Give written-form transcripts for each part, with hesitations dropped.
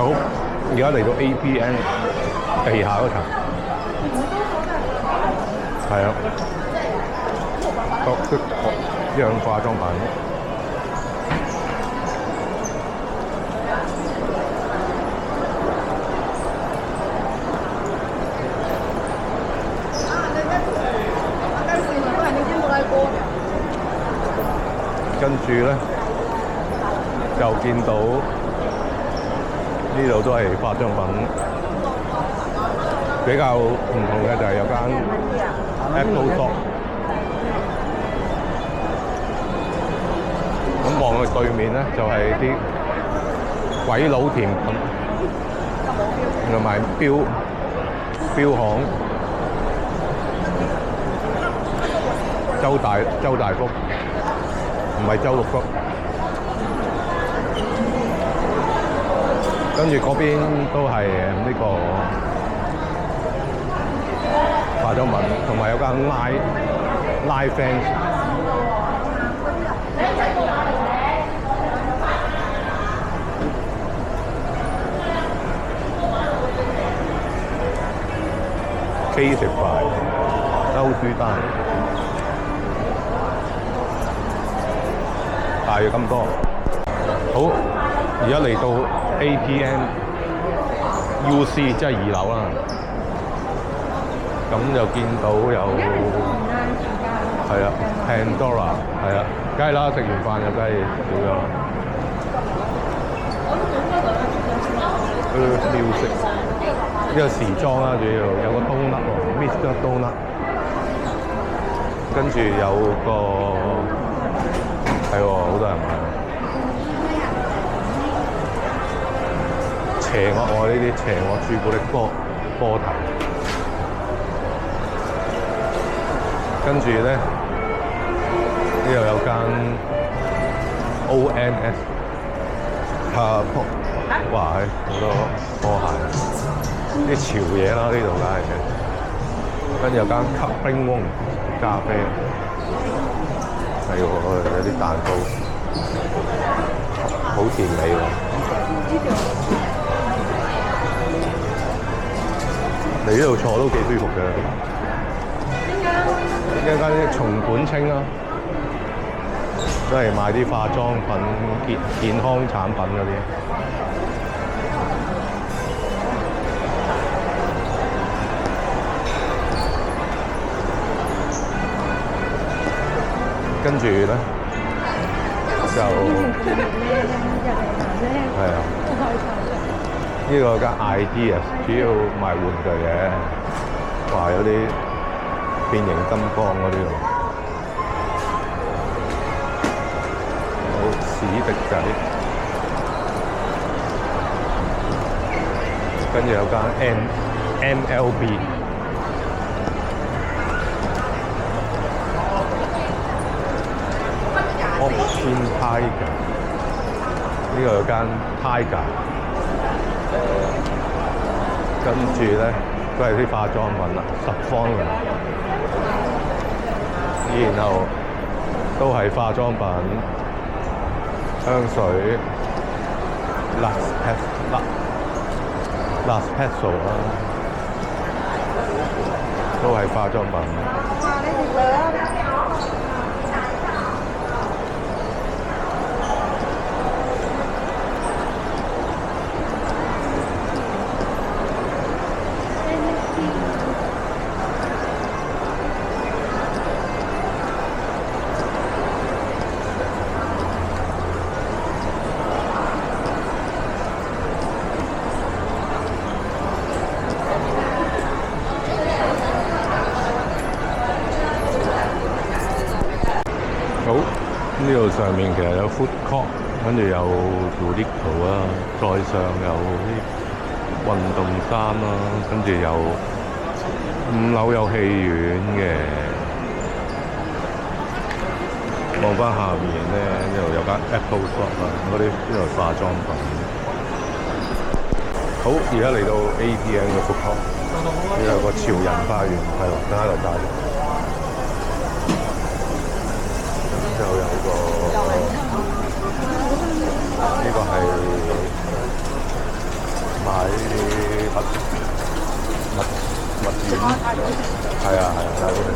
好，而家嚟到 APN 地下嗰層，係啊，各式各樣化妝品。跟住咧，就見到呢度都係化妝品，比較唔同嘅就係有間 Apple Shop。咁望去對面咧，就係啲鬼佬甜品，同埋錶行。周大福，唔係周六福。跟住嗰邊都係呢個化妝品，同埋有間拉 fans。K 食飯，歐舒丹。大約咁多，好，而家嚟到 APN UC， 即係2樓啦。咁就見到有係啊 Pandora， 係啊，梗係啦，食完飯就梗係少咗啦。Music 呢個時裝啦，主要有個 donut 喎 ，Mr. Donut， 跟住有個。係喎，好多人買。邪惡喎，呢啲邪惡朱古力波頭。跟住咧，呢度有間 ONS 哇，係好多波鞋，啲潮嘢啦，呢度梗係嘅。跟住有間冰翁咖啡。係喎，有啲蛋糕，好甜美喎。嚟呢度坐都幾舒服嘅。一間啲松本清啦，都係賣啲化妝品、健康產品嗰啲。跟住咧就係啊，呢個間 Ideas 主要賣玩具嘅，哇有啲變形金剛嗰啲喎，好史迪仔，跟住有間 MLB。Option Tiger， 呢個有間 Tiger， 跟住咧都係啲化妝品啦，十方嘅，然後都係化妝品、香水、Las Peso 啦，都係化妝品。呢度上面其實有 food court， 跟住有 Uniqlo 啦，再上有啲運動衫啦，跟住有5樓有戲院嘅。望翻下面咧，呢度有間 Apple Shop 啦，嗰啲呢度化妝品。好，而家嚟到 APN 嘅 food court， 呢度有個潮人花園，係咯，等喺度帶。就有個呢個係係啊，太古城。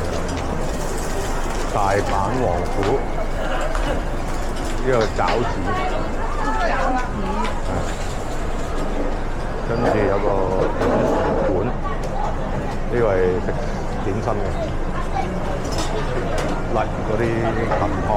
大阪王府呢個餃子，跟住有個館，呢個係食點心嘅，例如嗰啲羹湯。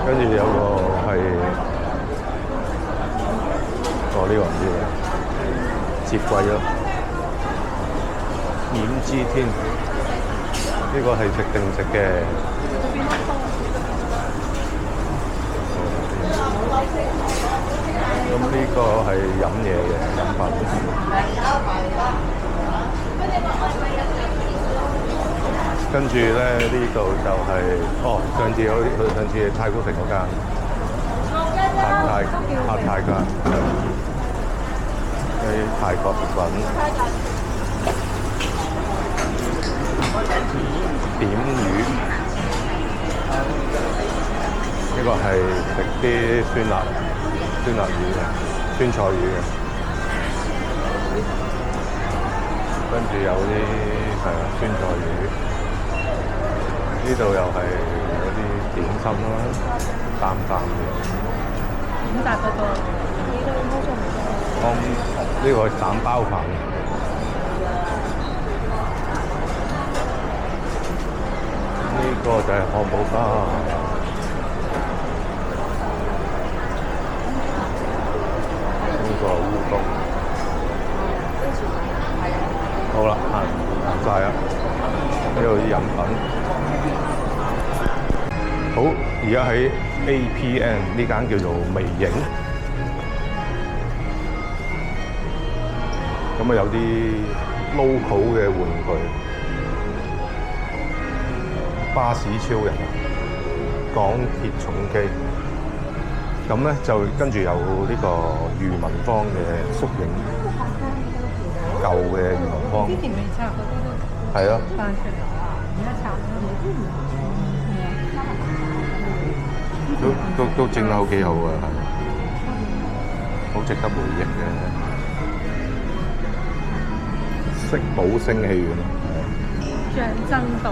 跟住有個係，呢個唔知嘅，接貴咯，免之天，呢個係食定食嘅。咁呢個係飲嘢嘅飲品。跟住咧呢度就係、上次上次太古城嗰間拍泰間，啲泰國食品，點魚，呢個係食啲酸辣魚嘅，酸菜魚嘅，跟住有啲酸菜魚。呢度又係嗰啲點心啦，擔嘅。點答嗰個？呢個係蛋包飯。呢個就係漢堡包。呢個烏冬。好啦，行晒啦。呢度啲飲品。好，而家喺 APM 呢間叫做微影，咁啊有啲 local 嘅玩具，巴士超人、港鐵重機，咁咧就跟住有呢個裕民坊嘅縮影，舊嘅裕民坊，之前未拆嗰啲都係咯，翻出嚟而家拆咗。都整得好幾好啊，好值得回憶嘅。色寶星戲院，象徵洞。